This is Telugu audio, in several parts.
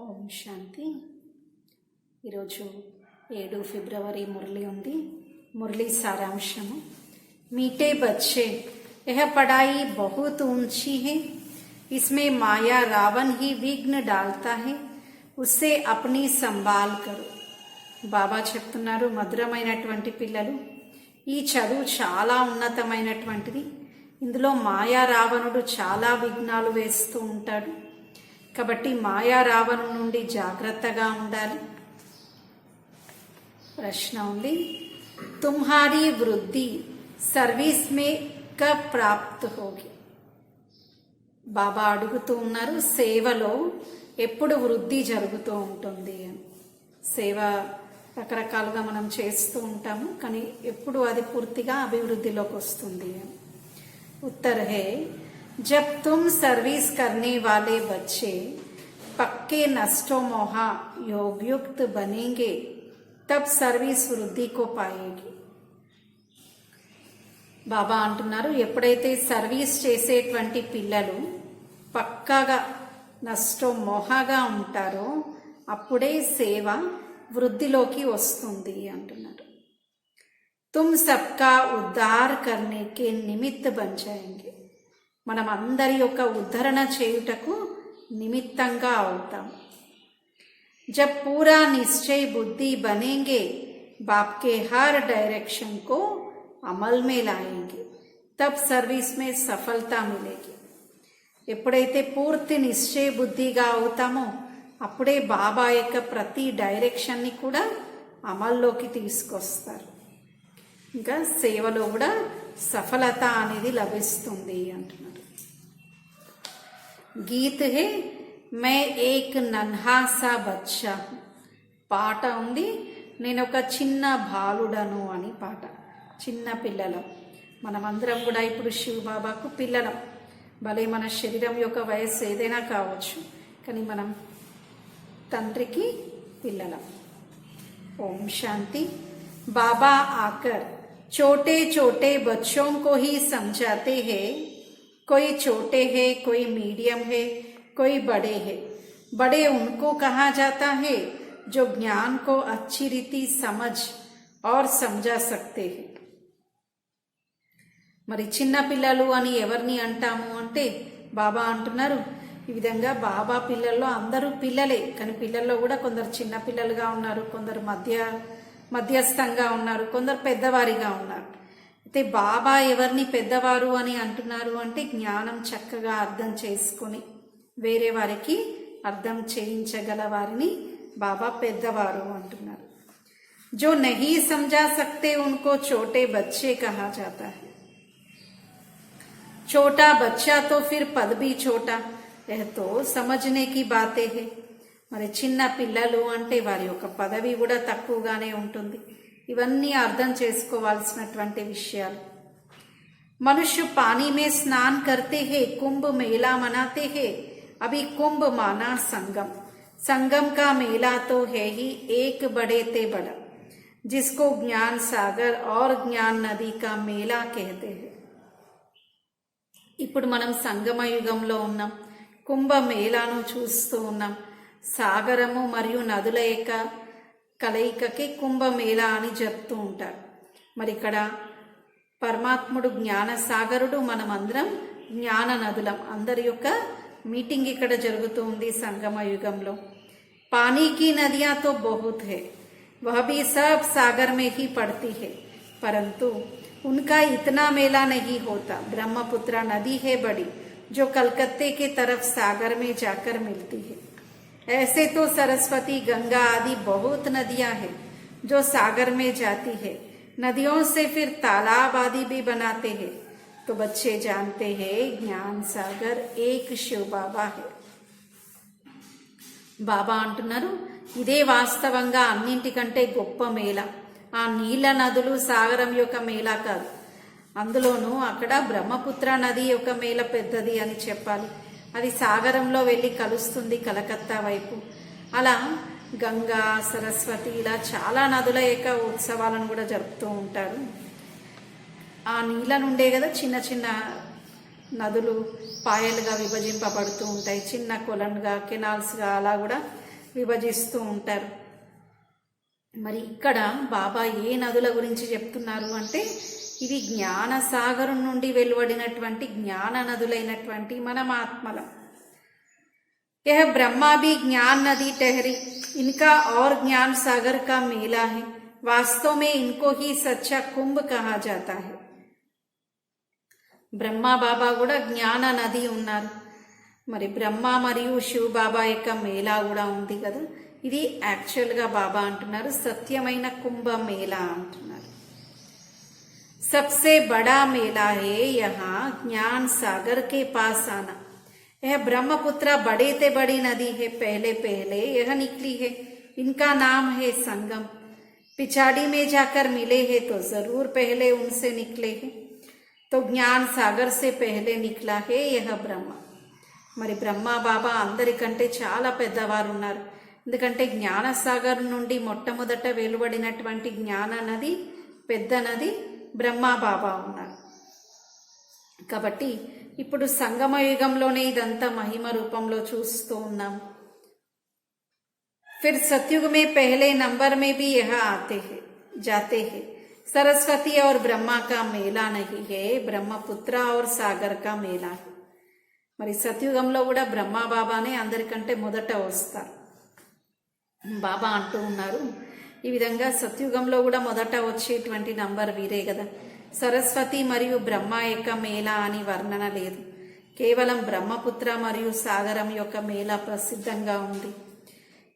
ఓం శాంతి. ఈరోజు 7 ఫిబ్రవరి మురళి ఉంది. మురళి సారాంశము: मीठे बच्चे, यह पढ़ाई बहुत ऊंची है, इसमें माया रावण ही विघ्न डालता है, उससे अपनी संभाल करो. బాబా చెప్తున్నారు, మధురమైనటువంటి పిల్లలు, ఈ చదువు చాలా ఉన్నతమైనటువంటిది. ఇందులో మాయా రావణుడు చాలా విఘ్నాలు వేస్తూ ఉంటాడు. కాబట్టి మాయా రావణుడి నుండి జాగ్రత్తగా ఉండాలి. ప్రశ్న ఉంది, తుమ్హారీ వృద్ధి సర్వీస్ మే కబ్ ప్రాప్త్ హోగి. బాబా అడుగుతూ ఉన్నారు, సేవలో ఎప్పుడు వృద్ధి జరుగుతూ ఉంటుంది అని. సేవ రకరకాలుగా మనం చేస్తూ ఉంటాము, కానీ ఎప్పుడు అది పూర్తిగా అభివృద్ధిలోకి వస్తుంది అని. उत्तर है, जब तुम सर्विस करने वाले बच्चे पक्के नष्टो मोहा योगयुक्त बनेंगे, तब सर्विस వృద్ధి को पाएगी. బాబా అంటున్నారు, ఎప్పుడైతే సర్వీస్ చేసేటువంటి పిల్లలు పక్కాగా నష్టో మోహాగా ఉంటారో అప్పుడే సేవ వృద్ధిలోకి వస్తుంది అంటున్నారు. तुम सबका उद्धार करने के निमित्त बन जाएंगे. మనం అందరి యొక్క ఉద్ధరణ చేయుటకు నిమిత్తంగా అవుతాం. जब पूरा निश्चय बुद्धि बनेंगे, बाप के हर डायरेक्शन को अमल में लाएंगे, तब सर्विस में सफलता मिलेगी. ఎప్పుడైతే పూర్తి నిశ్చయ బుద్ధిగా అవుతామో అప్పుడే బాబా యొక్క ప్రతి డైరెక్షన్ని కూడా అమల్లోకి తీసుకొస్తారు. ఇంకా సేవలో కూడా సఫలత అనేది లభిస్తుంది అంటున్నారు. గీత్ హే మే ఏక్ నన్హా సా బచ్చా. పాట ఉంది, నేను ఒక చిన్న బాలుడను అని పాట. చిన్న పిల్లలం మనమందరం కూడా ఇప్పుడు శివబాబాకు పిల్లలం. భలే మన శరీరం యొక్క వయస్సు ఏదైనా కావచ్చు, కానీ మనం తండ్రికి పిల్లలం. ఓం శాంతి. बाबा आकर छोटे छोटे बच्चों को ही समझाते हैं, कोई छोटे है, कोई मीडियम है, कोई बड़े है. बड़े उनको कहा जाता है जो ज्ञान को अच्छी रीति समझ और समझा सकते हैं. మరి చిన్న పిల్లలు అని ఎవరిని అంటాము అంటే బాబా అంటున్నారు, ఈ విధంగా బాబా పిల్లల్లో అందరూ పిల్లలే, కానీ పిల్లల్లో కూడా కొందరు చిన్న పిల్లలుగా ఉన్నారు, కొందరు మధ్యస్థంగా ఉన్నారు, కొందరు పెద్దవారిగా ఉన్నారు. అయితే బాబా ఎవరిని పెద్దవారు అని అంటున్నారు అంటే జ్ఞానం చక్కగా అర్థం చేసుకొని వేరే వారికి అర్థం చేయించగల వారిని బాబా పెద్దవారు అంటున్నారు. जो नहीं समझा सकते उनको छोटे बच्चे कहा जाता है. छोटा बच्चा तो फिर पद भी छोटा, यह तो समझने की बातें है. మరి చిన్న పిల్లలు అంటే వారి యొక్క పదవి కూడా తక్కువగానే ఉంటుంది. ఇవన్నీ అర్థం చేసుకోవాల్సినటువంటి విషయాలు. మనుష్య పానీ మే స్నాన్ కర్తే హే, కుంభ మేళా మనాతే హే. అభి కుంభ మానా సంగम. संगम का मेला तो है ही एक बड़े ते बड़ा, जिसको ज्ञान सागर और ज्ञान नदी का मेला कहते हैं. ఇప్పుడు మనం సంగమ యుగంలో ఉన్నాం. కుంభ మేళాను చూస్తూ ఉన్నాం. సాగరము మరియు నదుల యొక్క కలయికకి కుంభమేళా అని చెప్తూ ఉంటారు. మరి ఇక్కడ పరమాత్ముడు జ్ఞాన సాగరుడు, మనమందరం జ్ఞాన నదులం. అందరి యొక్క మీటింగ్ ఇక్కడ జరుగుతూ ఉంది సంగమ యుగంలో. పానీకి నదియా తో బహుత్ హై, వహ భీ సబ్ సాగర్ మే హీ పడతీ హై, परंतु उनका इतना मेला नहीं होता. ब्रह्मपुत्रा नदी है बड़ी, जो कलकत्ते के तरफ सागर में जाकर मिलती है. ऐसे तो सरस्वती, गंगा आदि बहुत नदियां हैं जो सागर में जाती है. नदियों से फिर तालाब आदि भी बनाते हैं. तो बच्चे जानते हैं ज्ञान सागर एक शिव बाबा है. బాబా అంటున్నారు, ఇదే వాస్తవంగా అన్నింటికంటే గొప్ప మేళ. ఆ నీళ్ళ నదులు సాగరం యొక్క మేళ కాదు. అందులోనూ అక్కడ బ్రహ్మపుత్ర నది యొక్క మేళ పెద్దది అని చెప్పాలి. అది సాగరంలో వెళ్ళి కలుస్తుంది కలకత్తా వైపు. అలా గంగా, సరస్వతి, ఇలా చాలా నదుల యొక్క ఉత్సవాలను కూడా జరుపుతూ ఉంటారు. ఆ నీళ్ళ నుండే కదా చిన్న చిన్న నదులు పాయలుగా విభజింపబడుతూ ఉంటాయి. చిన్న కొలన్గా, కెనాల్స్గా అలా కూడా విభజిస్తూ ఉంటారు. మరి ఇక్కడ బాబా ఏ నదుల గురించి చెప్తున్నారు అంటే ఇది జ్ఞాన సాగరం నుండి వెలువడినటువంటి జ్ఞాన నదులైనటువంటి మనం ఆత్మలం. यह ब्रह्मा भी ज्ञान नदी ठहरी, इनका और ज्ञान सागर का मेला है. वास्तव में इनको ही सच्चा कुंभ कहा जाता है. బ్రహ్మ బాబా కూడా జ్ఞాన నది ఉన్నారు. మరి బ్రహ్మ మరియు శివ్ బాబా యొక్క మేళా కూడా ఉంది కదా, ఇది యాక్చువల్గా బాబా అంటున్నారు సత్యమైన కుంభ మేళా అంటున్నారు. सबसे बड़ा मेला है यहाँ ज्ञान सागर के पास आना. यह ब्रह्मपुत्र बड़े से बड़ी नदी है, पहले पहले यह निकली है. इनका नाम है संगम. पिछाड़ी में जाकर मिले हैं तो जरूर पहले उनसे निकले हैं. तो ज्ञान सागर से पहले निकला है यह ब्रह्म. మరి బ్రహ్మ బాబా అందరికంటే చాలా పెద్దవారు ఉన్నారు. ఎందుకంటే జ్ఞానసాగర్ నుండి మొట్టమొదట వెలువడినటువంటి జ్ఞాన నది, పెద్ద నది బ్రహ్మ బాబా ఉన్నారు. కాబట్టి ఇప్పుడు సంగమ యుగంలోనే ఇదంతా మహిమ రూపంలో చూస్తూ ఉన్నాం. फिर सतयुग में पहले नंबर में भी यह आते हैं जाते हैं. सरस्वती और ब्रह्मा का मेला नहीं है, ब्रह्मपुत्र और सागर का मेला है. మరి సత్యుగంలో కూడా బ్రహ్మ బాబానే అందరికంటే మొదట వస్తారు. బాబా అంటూ ఉన్నారు ఈ విధంగా సత్యుగంలో కూడా మొదట వచ్చేటువంటి నంబర్ వీరే కదా. సరస్వతి మరియు బ్రహ్మ యొక్క మేళా అని వర్ణన లేదు, కేవలం బ్రహ్మపుత్ర మరియు సాగరం యొక్క మేళా ప్రసిద్ధంగా ఉంది.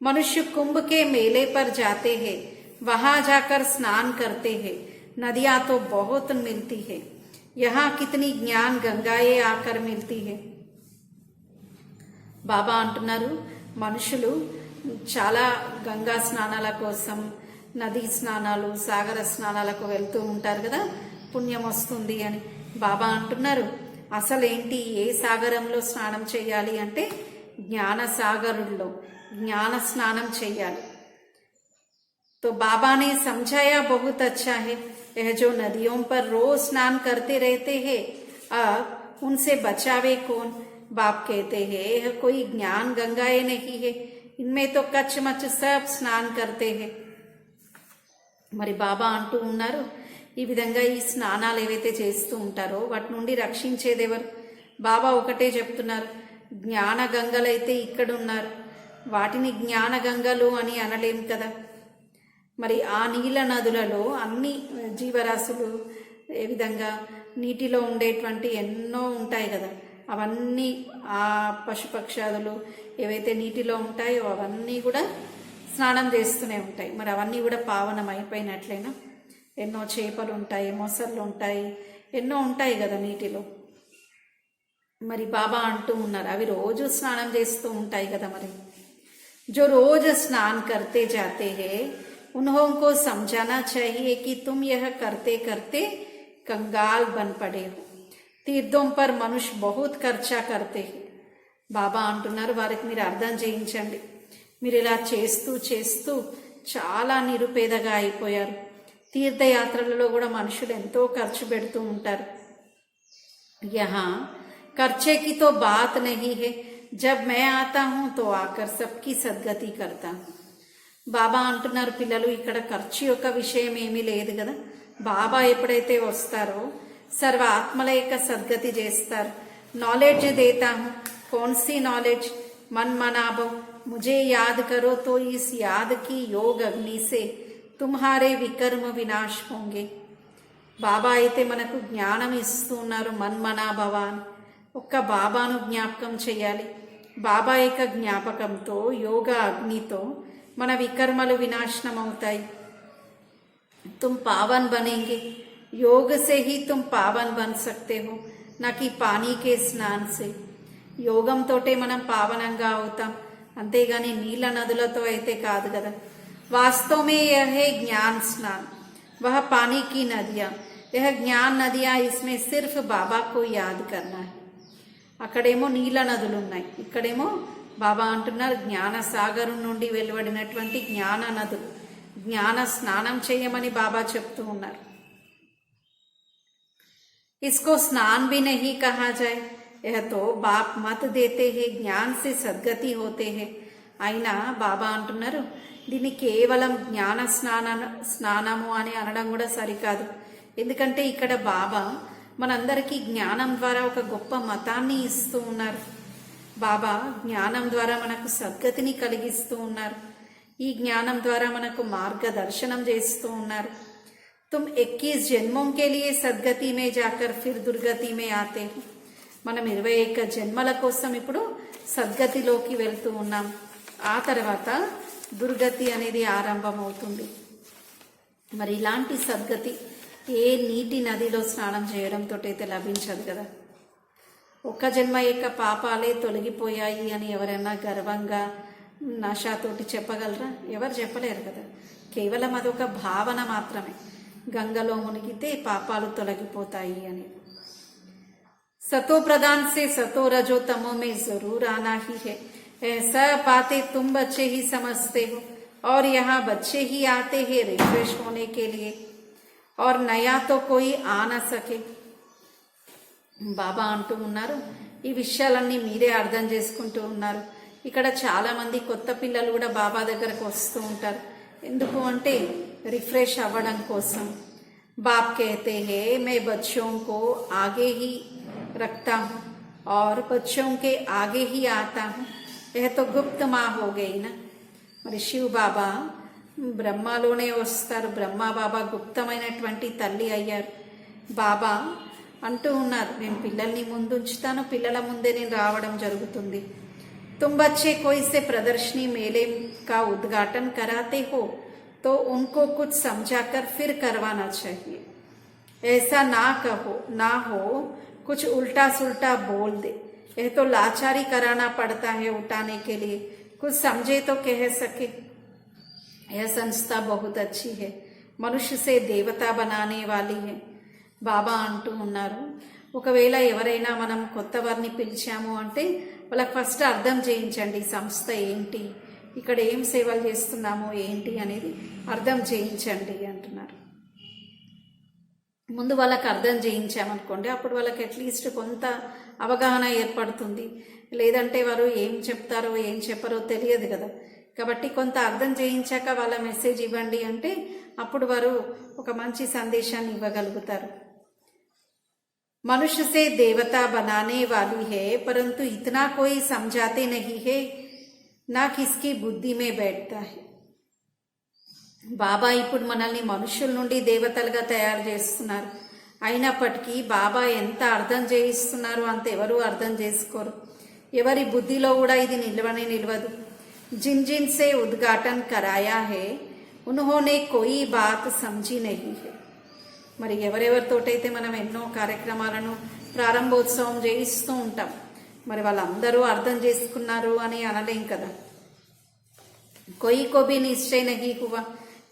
మనుష్య कुंभ के मेले पर जाते हैं, वहां जाकर स्नान करते हैं. नदियां तो बहुत मिलती है, यहाँ कितनी ज्ञान गंगाएं आकर मिलती है. బాబా అంటున్నారు మనుషులు చాలా గంగా స్నానాల కోసం, నదీ స్నానాలు, సాగర స్నానాలకు వెళ్తూ ఉంటారు కదా, పుణ్యం వస్తుంది అని. బాబా అంటున్నారు అసలేంటి, ఏ సాగరంలో స్నానం చేయాలి అంటే జ్ఞాన సాగరుల్లో జ్ఞాన స్నానం చేయాలి. तो बाबा ने समझाया बहुत अच्छा है. यह जो नदियों पर रोज स्नान करते रहते हैं, अब उनसे बचावे कौन. बाप कहते हैं यह कोई ज्ञान गंगाएं नहीं है, इनमें तो कच्च मच सब स्नान करते हैं. మరి బాబా అంటూ ఉన్నారు ఈ విధంగా ఈ స్నానాలు ఏవైతే చేస్తూ ఉంటారో వాటి నుండి రక్షించేదెవరు. బాబా ఒకటే చెప్తున్నారు జ్ఞాన గంగలైతే ఇక్కడ ఉన్నారు, వాటిని జ్ఞాన గంగలు అని అనలేం కదా. మరి ఆ నీల నదులలో అన్ని జీవరాశులు ఏ విధంగా నీటిలో ఉండేటువంటి ఎన్నో ఉంటాయి కదా, అవన్నీ ఆ పశుపక్షాదులు ఏవైతే నీటిలో ఉంటాయో అవన్నీ కూడా స్నానం చేస్తూనే ఉంటాయి. మరి అవన్నీ కూడా పావనం అయిపోయినట్లయినా ఎన్నో చేపలు ఉంటాయి, మొసళ్ళు ఉంటాయి, ఎన్నో ఉంటాయి కదా నీటిలో. మరి బాబా అంటూ ఉన్నారు అవి రోజు స్నానం చేస్తూ ఉంటాయి కదా. మరి जो रोज स्नान करते जाते हैं उन्हों को समझाना चाहिए कि तुम यह करते करते कंगाल बन पड़े हो. तीर्थों पर मनुष्य बहुत खर्चा करते हैं. బాబా అంటున్నారు వారికి మీరు అర్థం చేయించండి, మీరు ఇలా చేస్తూ చేస్తూ చాలా నిరుపేదగా అయిపోయారు. తీర్థయాత్రలలో కూడా మనుషులు ఎంతో ఖర్చు పెడుతూ ఉంటారు. యహా ఖర్చే కి తో బాత్ నహీ హై, జబ్ మే ఆతా హూ తో ఆకర్ సబ్కి సద్గతి కర్తా హూ. బాబా అంటున్నారు పిల్లలు ఇక్కడ ఖర్చు యొక్క విషయం ఏమీ లేదు కదా. బాబా ఎప్పుడైతే వస్తారో సర్వ ఆత్మల యొక్క సద్గతి చేస్తారు. నాలెడ్జ్ దేతా హూ, కౌన్సీ నాలెడ్జ్, मन मनाबो, मुझे याद करो तो इस याद की योग अग्नि से तुम्हारे विकर्म विनाश होंगे. బాబా అయితే మనకు జ్ఞానం ఇస్తున్నారు మన్మనాభవ అని. ఒక్క బాబాను జ్ఞాపకం చేయాలి. బాబా యొక్క జ్ఞాపకంతో యోగ అగ్నితో మన వికర్మలు వినాశనం అవుతాయి. तुम पावन बनेंगे, योग से ही तुम पावन बन सकते हो, ना कि पानी के स्नान से. యోగంతోటే మనం పావనంగా అవుతాం, అంతేగాని నీళ్ళ నదులతో అయితే కాదు కదా. वास्तव में यह है ज्ञान स्नान, वह पानी की नदियाँ, यह ज्ञान नदियाँ, इसमें सिर्फ बाबा को याद करना है. అక్కడేమో నీళ్ళ నదులు ఉన్నాయి, ఇక్కడేమో బాబా అంటున్నారు జ్ఞాన సాగరం నుండి వెలువడినటువంటి జ్ఞాన నదులు, జ్ఞాన స్నానం చేయమని బాబా చెప్తూ ఉన్నారు. इसको स्नान भी नहीं कहा जाए, यह तो बाप मत देते हैं, ज्ञान से सद्गति होते हैं. అయినా బాబా అంటున్నారు దీన్ని కేవలం జ్ఞాన స్నానము అని అనడం కూడా సరికాదు. ఎందుకంటే ఇక్కడ బాబా మనందరికీ జ్ఞానం ద్వారా ఒక గొప్ప మతాన్ని ఇస్తూ ఉన్నారు. బాబా జ్ఞానం ద్వారా మనకు సద్గతిని కలిగిస్తూ ఉన్నారు. ఈ జ్ఞానం ద్వారా మనకు మార్గదర్శనం చేస్తూ ఉన్నారు. तुम 21 जन्मों के लिए सदगति में जाकर फिर दुर्गति में आते हो. మనం 21 జన్మల కోసం ఇప్పుడు సద్గతిలోకి వెళ్తూ ఉన్నాం. ఆ తర్వాత దుర్గతి అనేది ఆరంభమవుతుంది. మరి ఇలాంటి సద్గతి ఏ నీటి నదిలో స్నానం చేయడంతో అయితే లభించదు కదా. ఒక్క జన్మ యొక్క పాపాలే తొలగిపోయాయి అని ఎవరైనా గర్వంగా నషాతోటి చెప్పగలరా? ఎవరు చెప్పలేరు కదా. కేవలం అదొక భావన మాత్రమే. గంగలో మునిగితే పాపాలు తొలగిపోతాయి అని. सतो प्रधान से सतो रजो तमो में जरूर आना ही है. ऐसा बातें तुम बच्चे ही समझते हो और यहाँ बच्चे ही आते हैं रिफ्रेश होने के लिए और नया तो कोई आ न सके. బాబా అంటూ ఉన్నారు ఈ విషయాలన్నీ మీరే అర్థం చేసుకుంటూ ఉన్నారు. ఇక్కడ చాలా మంది కొత్త పిల్లలు కూడా బాబా దగ్గరకు వస్తూ ఉంటారు. ఎందుకు అంటే రిఫ్రెష్ అవ్వడం కోసం. बाप कहते हैं मैं बच्चों को आगे ही रखता हूँ और बच्चों के आगे ही आता हूँ. यह तो गुप्त माँ हो गई ना. మరి శివ్ బాబా బ్రహ్మలోనే వస్తారు. బ్రహ్మ బాబా గుప్తమైనటువంటి తల్లి అయ్యారు. బాబా అంటూ ఉన్నారు నేను పిల్లల్ని ముందు ఉంచుతాను, పిల్లల ముందే నేను రావడం జరుగుతుంది. तुम बच्चे कोई से प्रदर्शनी मेले का उद्घाटन कराते हो तो उनको कुछ समझाकर फिर करवाना चाहिए. ऐसा ना हो कुछ उल्टा सुल्टा बोल दे. यह तो लाचारी कराना पड़ता है उठाने के लिए. कुछ समझे तो कह सके. यह संस्था बहुत अच्छी है, मनुष्य से देवता बनाने वाली है. బాబా అంటూ ఉన్నారు ఒకవేళ ఎవరైనా మనం కొత్త వారిని పిలిచాము అంటే వాళ్ళకి ఫస్ట్ అర్థం చేయించండి సంస్థ ఏంటి, ఇక్కడ ఏం సేవలు చేస్తున్నాము ఏంటి అనేది అర్థం చేయించండి అంటున్నారు. ముందు వాళ్ళకి అర్థం చేయించామనుకోండి అప్పుడు వాళ్ళకి అట్లీస్ట్ కొంత అవగాహన ఏర్పడుతుంది. లేదంటే వారు ఏం చెప్తారో ఏం చెప్పరో తెలియదు కదా. కాబట్టి కొంత అర్థం చేయించాక వాళ్ళ మెసేజ్ ఇవ్వండి అంటే అప్పుడు వారు ఒక మంచి సందేశాన్ని ఇవ్వగలుగుతారు. मनुष्य से देवता बनाने वाली है परंतु इतना कोई समझाते नहीं है ना किसकी बुद्धि में बैठता है. బాబా ఇప్పుడు మనల్ని మనుషుల నుండి దేవతలుగా తయారు చేస్తున్నారు. అయినప్పటికీ బాబా ఎంత అర్థం చేయిస్తున్నారు అంత ఎవరు అర్థం చేసుకోరు. ఎవరి బుద్ధిలో కూడా ఇది నిలవదు. जिन जिन से उद्घाटन कराया है उन्होंने कोई बात समझी नहीं है. మరి ఎవరెవరితోటైతే మనం ఎన్నో కార్యక్రమాలను ప్రారంభోత్సవం చేయిస్తూ ఉంటాం మరి వాళ్ళందరూ అర్థం చేసుకున్నారు అని అనలేం కదా. कोई को भी निश्चय नहीं हुआ.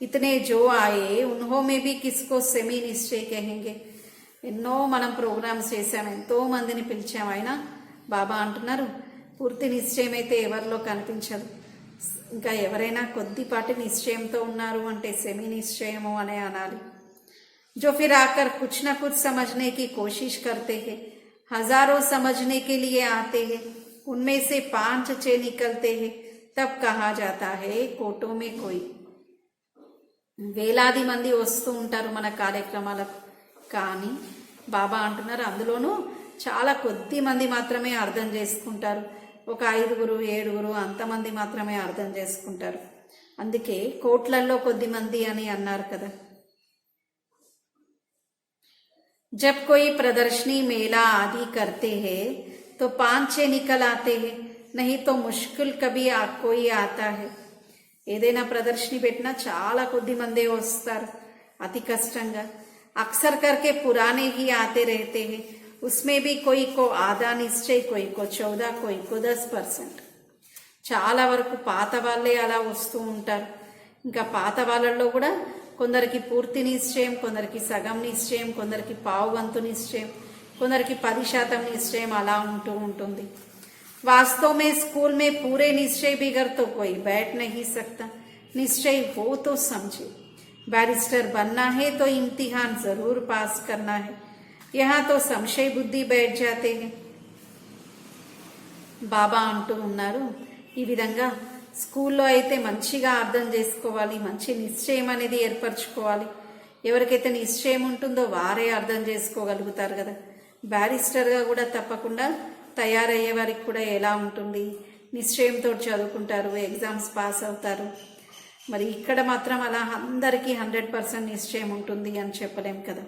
इतने जो आए उन्हों में भी किसको सेमी निश्चय कहेंगे. ఎన్నో మనం ప్రోగ్రామ్స్ చేసాం, ఎంతో మందిని పిలిచాం. అయినా బాబా అంటున్నారు పూర్తి నిశ్చయం అయితే ఎవరిలో కనిపించదు. ఇంకా ఎవరైనా కొద్దిపాటి నిశ్చయంతో ఉన్నారు అంటే సెమీ నిశ్చయము అనే అనాలి. जो फिर आकर कुछ न कुछ समझने की कोशिश करते हैं, हजारों समझने के लिए आते हैं, उनमें से 5-6 निकलते हैं, तब कहा जाता है कोटों में कोई. వేలాది మంది వస్తూ ఉంటారు మన కార్యక్రమాలకు, కానీ బాబా అంటున్నారు అందులోనూ చాలా కొద్ది మంది మాత్రమే అర్థం చేసుకుంటారు. ఒక 5-7 అంతమంది మాత్రమే అర్థం చేసుకుంటారు. అందుకే కోట్లల్లో కొద్ది మంది అని అన్నారు కదా. जब कोई प्रदर्शनी मेला आदि करते हैं तो 5-6 निकल आते हैं, नहीं तो मुश्किल कभी कोई आता है. ఏదైనా ప్రదర్శని పెట్టినా చాలా కొద్ది మందే వస్తారు, అతి కష్టంగా. अक्सर करके पुराने ही आते रहते हैं, उसमें भी कोई को आधा निश्चय, कोई को 14, कोई को 10%. చాలా వరకు పాత వాళ్ళే అలా వస్తూ ఉంటారు. ఇంకా పాత వాళ్ళల్లో కూడా కొందరికి పూర్తి నిశ్చయం, కొందరికి సగం నిశ్చయం, కొందరికి పావువంతు నిశ్చయం, కొందరికి 10% నిశ్చయం అలా ఉంటూ ఉంటుంది. वास्तव में स्कूल में पूरे निश्चय बिगड़ तो कोई बैठ नहीं सकता. निश्चय हो तो समझे. बैरिस्टर बनना है तो इम्तिहान जरूर पास करना है. यहाँ तो संशय बुद्धि बैठ जाते हैं. బాబా అంటూ ఉన్నారు ఈ విధంగా స్కూల్లో అయితే మంచిగా అర్థం చేసుకోవాలి, మంచి నిశ్చయం అనేది ఏర్పరచుకోవాలి. ఎవరికైతే నిశ్చయం ఉంటుందో వారే అర్థం చేసుకోగలుగుతారు కదా. బ్యారిస్టర్గా కూడా తప్పకుండా తయారయ్యే వారికి కూడా ఎలా ఉంటుంది, నిశ్చయంతో చదువుకుంటారు, ఎగ్జామ్స్ పాస్ అవుతారు. మరి ఇక్కడ మాత్రం అలా అందరికీ 100% నిశ్చయం ఉంటుంది అని చెప్పలేం కదా.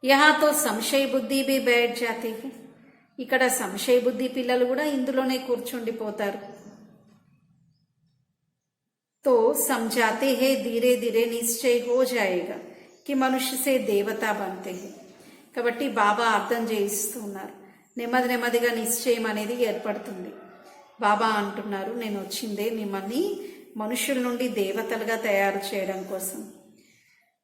యహా తో సంశయ బుద్ధి బి బైఠ్ జాతీ హై. ఇక్కడ సంశయ బుద్ధి పిల్లలు కూడా ఇందులోనే కూర్చుండిపోతారు. तो समझाते हैं धीरे धीरे निश्चय हो जाएगा कि मनुष्य से देवता बनते हैं. కాబట్టి బాబా అర్థం చేయిస్తున్నారు, నెమ్మది నెమ్మదిగా నిశ్చయం అనేది ఏర్పడుతుంది. బాబా అంటున్నారు, నేను వచ్చిందే మిమ్మల్ని మనుషుల నుండి దేవతలుగా తయారు చేయడం కోసం.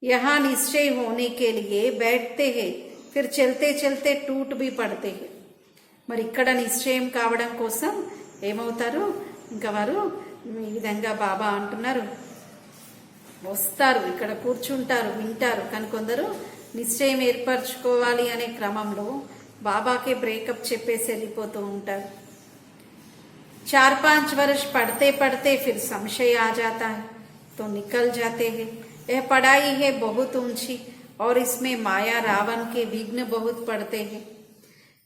यहाँ निश्चय होने के लिए बैठते हैं फिर चलते चलते टूट भी पड़ते हैं. మరి ఇక్కడ నిశ్చయం కావడం కోసం ఏమవుతారు, ఇంకా వారు ఈ విధంగా బాబా అంటున్నారు, వస్తారు, ఇక్కడ కూర్చుంటారు, వింటారు. కానీ కొందరు నిశ్చయం ఏర్పరచుకోవాలి అనే క్రమంలో బాబాకే బ్రేకప్ చెప్పేసి వెళ్ళిపోతూ ఉంటారు. 4-5 वर्ष पढ़ते पढ़ते फिर संशय आ जाता है तो निकल जाते हैं. यह पढ़ाई है बहुत ऊंची और इसमें माया रावण के विघ्न बहुत पड़ते हैं.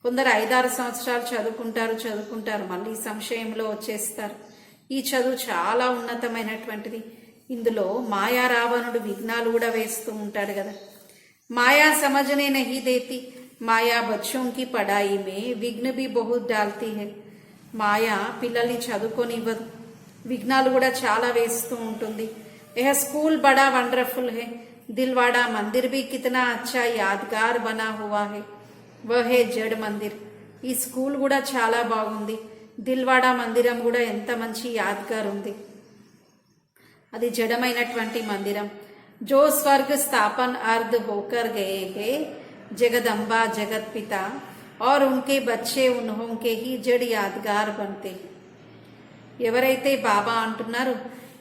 కొందరు 5-6 సంవత్సరాలు చదువుకుంటారు, మళ్ళీ సంశయంలో వచ్చేస్తారు. ఈ చదువు చాలా ఉన్నతమైనటువంటిది, ఇందులో మాయా రావణుడు విఘ్నాలు కూడా వేస్తూ ఉంటాడు కదా. మాయా సమझने नहीं देती, మాయా बच्चों की पढ़ाई में विघ्न भी बहुत डालती है. మాయా పిల్లల్ని చదువుకోనివ్వదు, విఘ్నాలు కూడా చాలా వేస్తూ ఉంటుంది. यह स्कूल बड़ा वंडरफुल है, दिलवाड़ा मंदिर भी कितना अच्छा यादगार बना हुआ है, वह है जड़ मंदिर. ఈ స్కూల్ కూడా చాలా బాగుంది, దిల్వాడా మందిరం కూడా ఎంత మంచి యాద్గార్ ఉంది, అది జడమైనటువంటి మందిరం. जो स्वर्ग स्थापन अर्ध होकर गए हैं जगदम्बा जगत पिता और उनके बच्चे उन्हों के ही जड़ यादगार बनते हैं. ఎవరైతే బాబా అంటున్నారు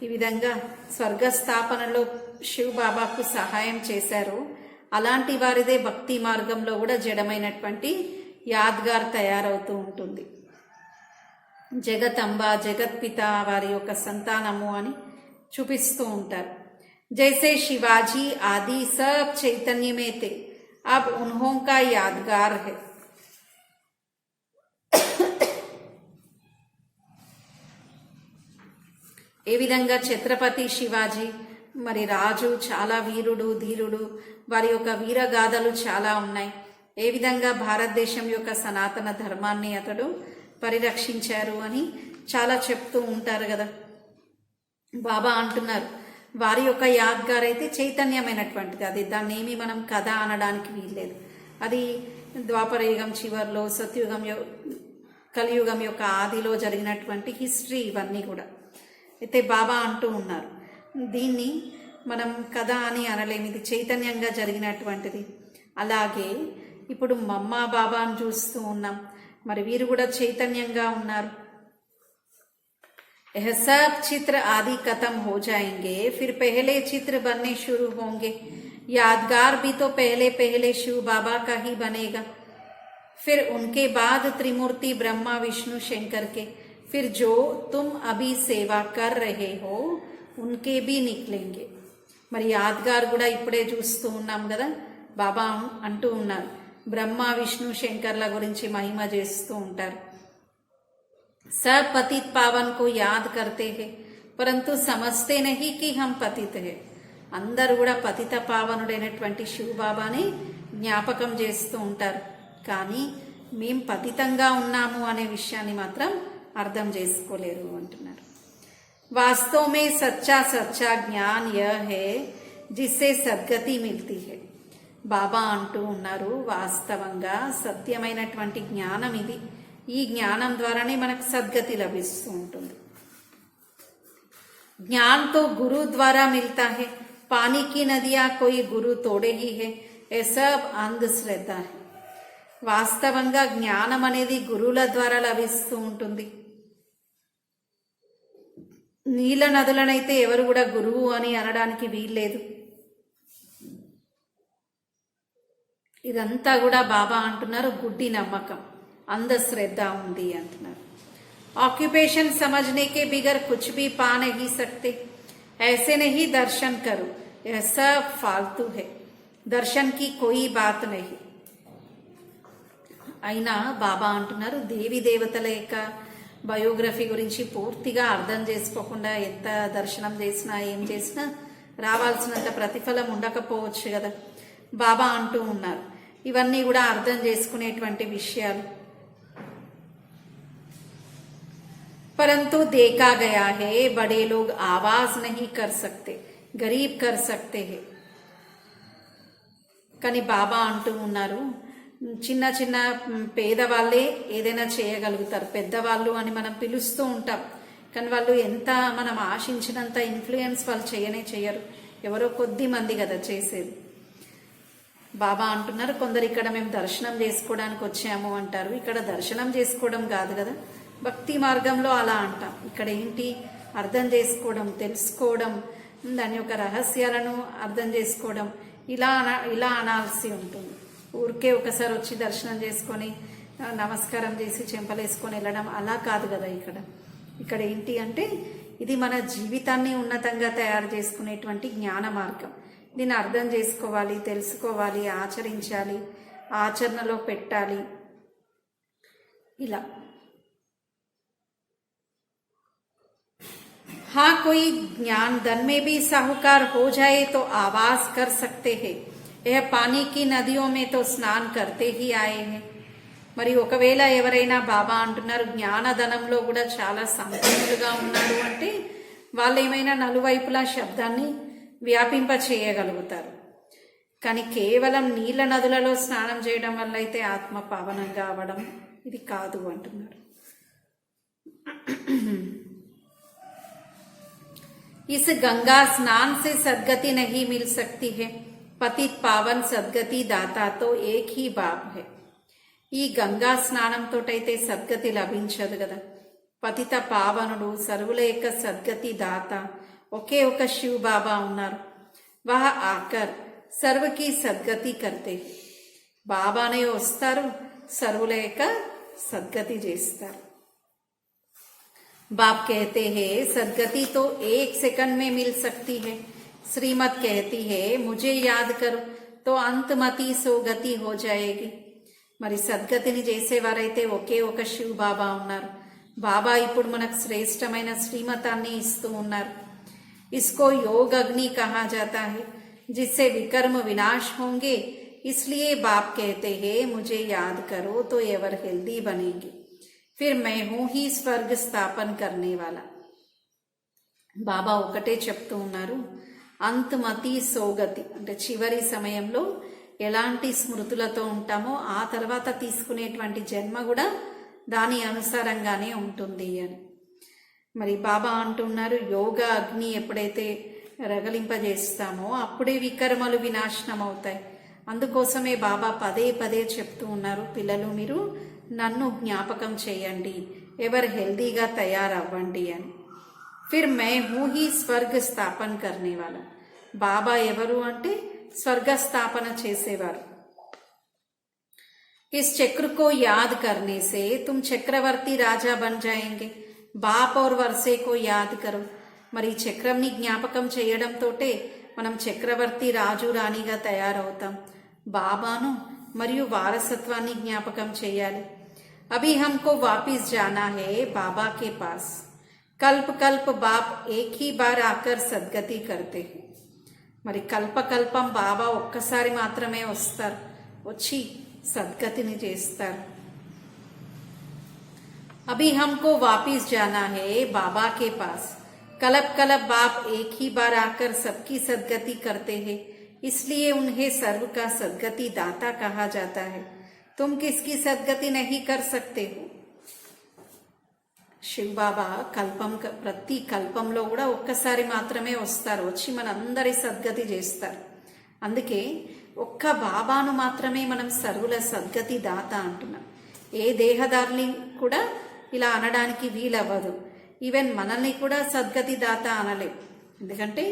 ఈ విధంగా స్వర్గస్థాపనలో శివ బాబాకు సహాయం చేశారో అలాంటి వారిదే భక్తి మార్గంలో కూడా జడమైనటువంటి యాద్గార్ తయారవుతూ ఉంటుంది. జగతంబ జగత్పిత వారి యొక్క సంతానము అని చూపిస్తూ ఉంటారు. जैसे शिवाजी आदि सब चैतन्य में थे, अब उन्हों का यादगार है. ఏ విధంగా ఛత్రపతి శివాజీ మరి రాజు చాలా వీరుడు ధీరుడు, వారి యొక్క వీరగాథలు చాలా ఉన్నాయి. ఏ విధంగా భారతదేశం యొక్క సనాతన ధర్మాన్ని అతడు పరిరక్షించారు అని చాలా చెప్తూ ఉంటారు కదా. బాబా అంటున్నారు వారి యొక్క యాద్గార్ అయితే చైతన్యమైనటువంటిది, అది దాన్ని ఏమి మనం కథ అనడానికి వీల్లేదు. అది ద్వాపరయుగం చివరిలో సత్యుగం కలియుగం యొక్క ఆదిలో జరిగినటువంటి హిస్టరీ ఇవన్నీ కూడా. అయితే బాబా అంటూ ఉన్నారు దీన్ని మనం కథ అని అనలేము, ఇది చైతన్యంగా జరిగినటువంటిది. అలాగే ఇప్పుడు మమ్మా బాబాను చూస్తూ ఉన్నాం, మరి వీరు కూడా చైతన్యంగా ఉన్నారు. यह सब चित्र आदि खत्म हो जाएंगे, फिर पहले चित्र बनने शुरू होंगे. यादगार भी तो पहले पहले शिव बाबा का ही बनेगा, फिर उनके बाद त्रिमूर्ति ब्रह्मा विष्णु शंकर के, फिर जो तुम अभी सेवा कर रहे हो उनके भी निकलेंगे. మరి యాద్గార్ కూడా ఇప్పుడే చూస్తూ ఉన్నాం కదా. బాబా అంటూ ఉన్నారు బ్రహ్మ విష్ణు శంకర్ల గురించి మహిమ చేస్తూ ఉంటారు. सब पतित पावन को याद करते हैं परंतु समझते नहीं कि हम पतित है. అందరూ కూడా పతిత పావనుడైనటువంటి శివ బాబాని జ్ఞాపకం చేస్తూ ఉంటారు, కానీ మేం పతితంగా ఉన్నాము అనే విషయాన్ని మాత్రం అర్థం చేసుకోలేరు అంటున్నారు. वास्तव में सच्चा सच्चा ज्ञान यह है जिससे सद्गति मिलती है. బాబా అంటూ ఉన్నారు వాస్తవంగా సత్యమైనటువంటి జ్ఞానం ఇది, ఈ జ్ఞానం ద్వారానే మనకు సద్గతి లభిస్తూ ఉంటుంది. ज्ञान तो गुरु द्वारा मिलता है, पानी की नदियां कोई गुरु तोड़े ही है, ये सब अंधश्रद्धा है. వాస్తవంగా జ్ఞానం అనేది గురువుల ద్వారా లభిస్తూ ఉంటుంది. నీళ్ళ నదులనైతే ఎవరు కూడా గురువు అని అనడానికి వీల్లేదు. ఇదంతా కూడా బాబా అంటున్నారు గుడ్డి నమ్మకం, అంధశ్రద్ధ ఉంది అంటున్నారు. ऑक्यूपेशन समझने के बिगर कुछ भी पा नहीं सकते। ऐसे नहीं दर्शन करो, यह सब फालतू है, దర్శన్ కి కోయి బాత్ నహీ। అయినా బాబా అంటున్నారు దేవి దేవతల యొక్క బయోగ్రఫీ గురించి పూర్తిగా అర్థం చేసుకోకుండా ఎంత దర్శనం చేసినా ఏం చేసినా రావాల్సినంత ప్రతిఫలం ఉండకపోవచ్చు కదా। బాబా అంటూ ఉన్నారు ఇవన్నీ కూడా అర్థం చేసుకునేటువంటి విషయాలు। परंतु देखा गया है बड़े लोग आवाज नहीं कर सकते, गरीब कर सकते हैं। కానీ బాబా అంటూ ఉన్నారు చిన్న చిన్న పేదవాళ్ళే ఏదైనా చేయగలుగుతారు, పెద్దవాళ్ళు అని మనం పిలుస్తూ ఉంటాం కానీ వాళ్ళు ఎంత మనం ఆశించినంత ఇన్ఫ్లుయెన్స్ వాళ్ళు చేయరు, ఎవరో కొద్ది మంది కదా చేసేది। బాబా అంటున్నారు కొందరు ఇక్కడ మేము దర్శనం చేసుకోవడానికి వచ్చాము అంటారు, ఇక్కడ దర్శనం చేసుకోవడం కాదు కదా, భక్తి మార్గంలో అలా అంటాం। ఇక్కడ ఏంటి అర్థం చేసుకోవడం, తెలుసుకోవడం, దాని యొక్క రహస్యాలను అర్థం చేసుకోవడం, ఇలా అనాల్సి ఉంటుంది। ఊరికే ఒకసారి వచ్చి దర్శనం చేసుకొని నమస్కారం చేసి చెంపలేసుకొని వెళ్ళడం అలా కాదు కదా। ఇక్కడ ఏంటి అంటే ఇది మన జీవితాన్ని ఉన్నతంగా తయారు చేసుకునేటువంటి జ్ఞాన మార్గం। దీన్ని అర్థం చేసుకోవాలి, తెలుసుకోవాలి, ఆచరించాలి, ఆచరణలో పెట్టాలి। ఇలా हाँ कोई ज्ञान धन में भी साहूकार हो जाए तो आवाज कर सकते हैं, यह पानी की नदियों में तो स्नान करते ही आए हैं। మరి ఒకవేళ ఎవరైనా బాబా అంటున్నారు జ్ఞానధనంలో కూడా చాలా సంపన్నులుగా ఉన్నారు అంటే వాళ్ళు ఏమైనా నలువైపులా శబ్దాన్ని వ్యాపింప చేయగలుగుతారు, కానీ కేవలం నీళ్ళ నదులలో స్నానం చేయడం వల్ల అయితే ఆత్మ పావనంగా అవడం ఇది కాదు అంటున్నారు। इस गंगा स्नान से सद्गति नहीं मिल सकती है, पतित पावन सद्गति दाता तो एक ही बाप है। ఈ గంగా స్నానంతోటైతే సద్గతి లభించదు కదా। పతిత పావనుడు సర్వుల యొక్క సద్గతి దాత ఒకే ఒక శివ్ బాబా ఉన్నారు। వహ ఆకర్ సర్వకి సద్గతి కర్తే, బాబానే వస్తారు సర్వుల యొక్క సద్గతి చేస్తారు। बाप कहते हैं सदगति तो 1 सेकंड में मिल सकती है, श्रीमत कहती है मुझे याद करो तो अंतमति सोगति हो जाएगी। మరి సద్గతిని చేసేవారైతే ఒకే ఒక శివ్ బాబా ఉన్నారు। బాబా ఇప్పుడు మనకు శ్రేష్టమైన శ్రీమతాన్ని ఇస్తూ ఉన్నారు। इसको योग अग्नि कहा जाता है जिससे विकर्म विनाश होंगे, इसलिए बाप कहते हैं मुझे याद करो तो एवर हेल्दी बनेगी, फिर मैं हूं ही स्वर्ग स्थापन करने वाला। బాబా ఒకటే చెప్తూ ఉన్నారు అంతమతి సోగతి అంటే చివరి సమయంలో ఎలాంటి స్మృతులతో ఉంటామో ఆ తర్వాత తీసుకునేటువంటి జన్మ కూడా దాని అనుసారంగానే ఉంటుంది అని। మరి బాబా అంటున్నారు యోగ అగ్ని ఎప్పుడైతే రగలింపజేస్తామో అప్పుడే వికర్మలు వినాశనం అవుతాయి। అందుకోసమే బాబా పదే పదే చెప్తూ ఉన్నారు పిల్లలు మీరు నన్ను జ్ఞాపకం చేయండి, ఎవరు హెల్దీగా తయారవ్వండి అని। ఫిర్ మే హూ హీ స్వర్గ స్థాపన కర్నే వాలా, బాబా ఎవరు అంటే స్వర్గ స్థాపన చేసేవారు। इस चक्र को याद करने से तुम चक्रवर्ती राजा बन जाएंगे, बाप और वर्षे को याद करो। మరి చక్రంని జ్ఞాపకం చేయడంతోటే మనం చక్రవర్తి రాజు రాణిగా తయారవుతాం। బాబాను మరియు వారసత్వాన్ని జ్ఞాపకం చేయాలి। अभी हमको वापिस जाना है बाबा के पास, कल्प कल्प बाप एक ही बार आकर सद्गति करते हैं। మరి కల్పకల్పం బాబా ఒక్కసారి మాత్రమే వస్తారు, వచ్చి సద్గతిని చేస్తారు। अभी हमको वापिस जाना है बाबा के पास, कल्प कल्प बाप एक ही बार आकर सबकी सद्गति करते हैं, इसलिए उन्हें सर्व का सद्गति दाता कहा जाता है। तुम किसकी सद्गति नहीं कर सकते हो। శివ్ బాబా ప్రతి కల్పంలో కూడా ఒక్కసారి మాత్రమే వస్తారు, వచ్చి మనందరి సద్గతి చేస్తారు। అందుకే ఒక్క బాబాను మాత్రమే మనం సర్వుల సద్గతి దాత అంటున్నాం। ఏ దేహదారిని కూడా ఇలా అనడానికి వీలవ్వదు, ఈవెన్ మనల్ని కూడా సద్గతి దాత అనలేం, ఎందుకంటే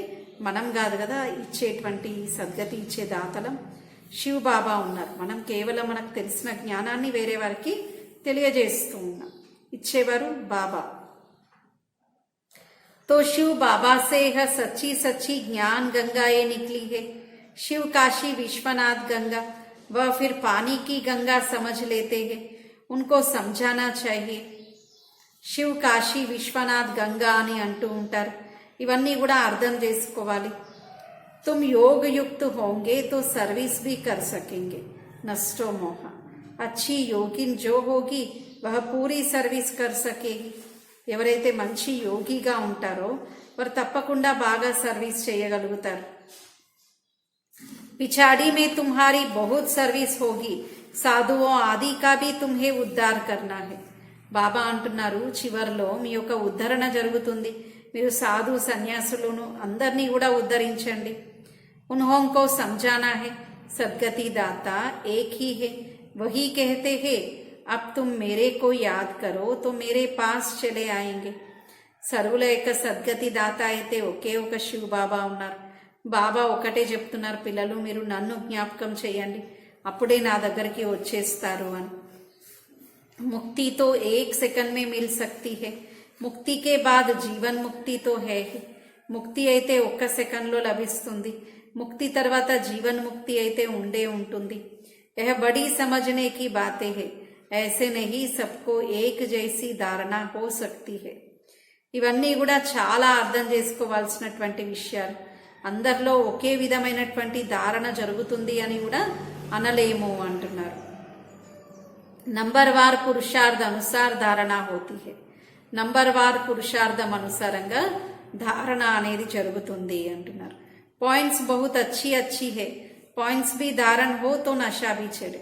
మనం కాదు కదా ఇచ్చేటువంటి సద్గతి ఇచ్చే దాతలం, శివ్ బాబా ఉన్నారు। మనం కేవలం మనకు తెలిసిన జ్ఞానాన్ని వేరే వారికి తెలియజేస్తూ ఉన్నాం। ఇచ్చేవారు బాబా. तो शिव बाबा से यह सच्ची सच्ची ज्ञान गंगा ये निकली है. शिव काशी विश्वनाथ गंगा वह फिर पानी की गंगा समझ लेते हैं. उनको समझाना चाहिए. శివ్ కాశీ విశ్వనాథ్ గంగా అని అంటూ ఉంటారు. ఇవన్నీ కూడా అర్థం చేసుకోవాలి. తుమ్ योग युक्त होंगे तो सर्विस भी कर सकेंगे. नष्टो मोह. अच्छी योगिन जो होगी वह पूरी सर्विस कर सकेगी. ఎవరైతే మంచి యోగిగా ఉంటారో వారు తప్పకుండా బాగా సర్వీస్ చేయగలుగుతారు. पिछाड़ी में तुम्हारी बहुत सर्विस होगी. साधुओं आदि का भी तुम्हें उद्धार करना है. బాబా అంటున్నారు, చివర్లో మీ యొక్క ఉద్ధరణ జరుగుతుంది. మీరు సాధు సన్యాసులను అందరినీ కూడా ఉద్ధరించండి. उन्होंने समझाना है सदगति दाता एक ही है. वही कहते हैं अब तुम मेरे को याद करो तो मेरे पास चले आएंगे. సర్వుల యొక్క సద్గతి దాత అయితే ఒకే ఒక శివ బాబా ఉన్నారు. బాబా ఒకటే చెప్తున్నారు, పిల్లలు మీరు నన్ను జ్ఞాపకం చేయండి, అప్పుడే నా దగ్గరికి వచ్చేస్తారు అని. मुक्ति तो 1 सेकंड में मिल सकती है. मुक्ति के बाद जीवन मुक्ति तो है ही. ముక్తి అయితే 1 సెకండ్లో లభిస్తుంది. ముక్తి తర్వాత జీవన్ ముక్తి అయితే ఉండే ఉంటుంది. यह बड़ी समझने की बातें है. ऐसे नहीं सबको एक जैसी धारणा हो सकती है. ఇవన్నీ కూడా చాలా అర్థం చేసుకోవాల్సినటువంటి విషయాలు. అందరిలో ఒకే విధమైనటువంటి ధారణ జరుగుతుంది అని కూడా అనలేము అంటున్నారు. నంబర్వార్ పురుషార్థ అనుసార్ ధారణ హోతీ హై. నంబర్వార్ పురుషార్థం అనుసారంగా ధారణ అనేది జరుగుతుంది అంటున్నారు. పాయింట్స్ బహుత్ అచ్చి అచ్చి హై. పాయింట్స్ బి ధారణ హో తో నషా బి చెడే.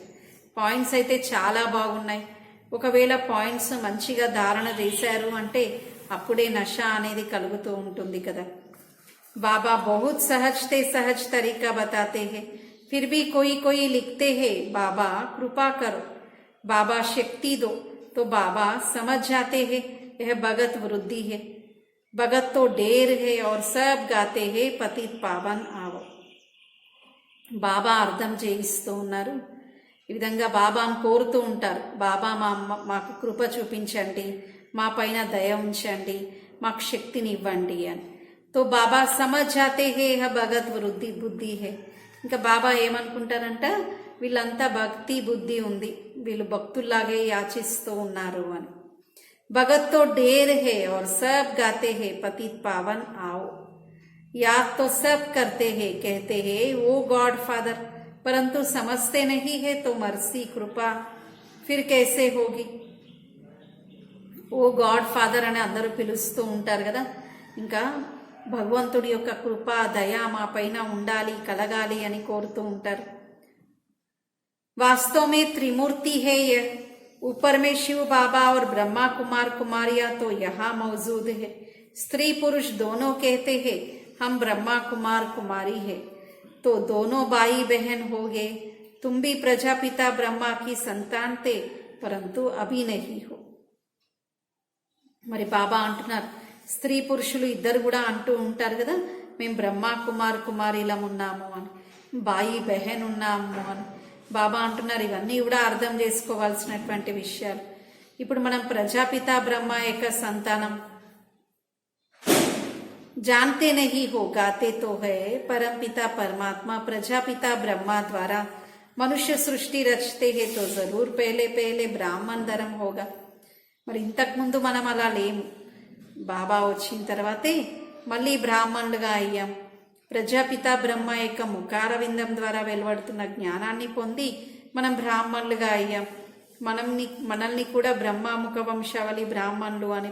పాయింట్స్ అయితే చాలా బాగున్నాయి. ఒకవేళ పాయింట్స్ మంచిగా ధారణ చేశారు అంటే అప్పుడే నష అనేది కలుగుతూ ఉంటుంది కదా. బాబా బహుత్ సహజ్ సహజ్ తరీకా బతాతే హై. ఫిర్ భీ కోయి కోయి లిఖతే హై బాబా కృపా కరో. बाबा शक्ति दो तो बाबा समझ जाते हैं यह भगत वृद्धि है. भगत तो ढेर है और सब गाते हैं पतित पावन आवो. బాబా అర్థం చేయిస్తూ ఉన్నారు. ఈ విధంగా బాబాను కోరుతూ ఉంటారు, బాబా మాకు కృప చూపించండి, మా పైన దయ ఉంచండి, మాకు శక్తిని ఇవ్వండి అని. తో బాబా సమజ్ జాతే హే యహ భగత్ వృద్ధి బుద్ధి హే. ఇంకా బాబా ఏమనుకుంటారంట, వీళ్ళంతా భక్తి బుద్ధి ఉంది, వీళ్ళు భక్తుల్లాగే యాచిస్తూ ఉన్నారు అని. భగత్ తో ఢేర్ హే और सब गाते हैं पतित पावन आओ. याद तो सब करते हैं कहते हैं वो गॉड फादर, परंतु समझते नहीं है तो मर्सी कृपा फिर कैसे होगी. ఓ గాడ్ ఫాదర్ అని అందరూ పిలుస్తూ ఉంటారు కదా. ఇంకా భగవంతుడి యొక్క కృప దయ మా పైన ఉండాలి, కలగాలి అని కోరుతూ ఉంటారు. वास्तव में त्रिमूर्ति है यह. ऊपर में शिव बाबा और ब्रह्मा कुमार कुमारिया तो यहाँ मौजूद है. स्त्री पुरुष दोनों कहते हैं हम ब्रह्मा कुमार कुमारी है. तो दोनों भाई बहन हो गए. तुम भी प्रजापिता ब्रह्मा की संतान थे परंतु अभी नहीं हो. మరి బాబా అంటున్నారు, స్త్రీ పురుషులు ఇద్దరు కూడా అంటూ ఉంటారు కదా, మేము బ్రహ్మా కుమార్ కుమారీలం ఉన్నాము అని, బాయి బెహన్ ఉన్నాము అని. బాబా అంటున్నారు, ఇవన్నీ కూడా అర్థం చేసుకోవాల్సినటువంటి విషయాలు. ఇప్పుడు మనం ప్రజాపిత బ్రహ్మ యొక్క సంతానం. जानते नहीं हो गाते तो है परमपिता परमात्मा प्रजापिता ब्रह्मा द्वारा मनुष्य सृष्टि रचते हैं तो जरूर पहले पहले ब्राह्मण धर्म होगा. మరి ఇంతకు ముందు మనం అలా లేము. బాబా వచ్చిన తర్వాతే మళ్ళీ బ్రాహ్మణులుగా అయ్యాం. ప్రజాపిత బ్రహ్మ యొక్క ముఖారవిందం ద్వారా వెలువడుతున్న జ్ఞానాన్ని పొంది మనం బ్రాహ్మణులుగా అయ్యాం. మనల్ని కూడా బ్రహ్మ ముఖ వంశావళి బ్రాహ్మణులు అని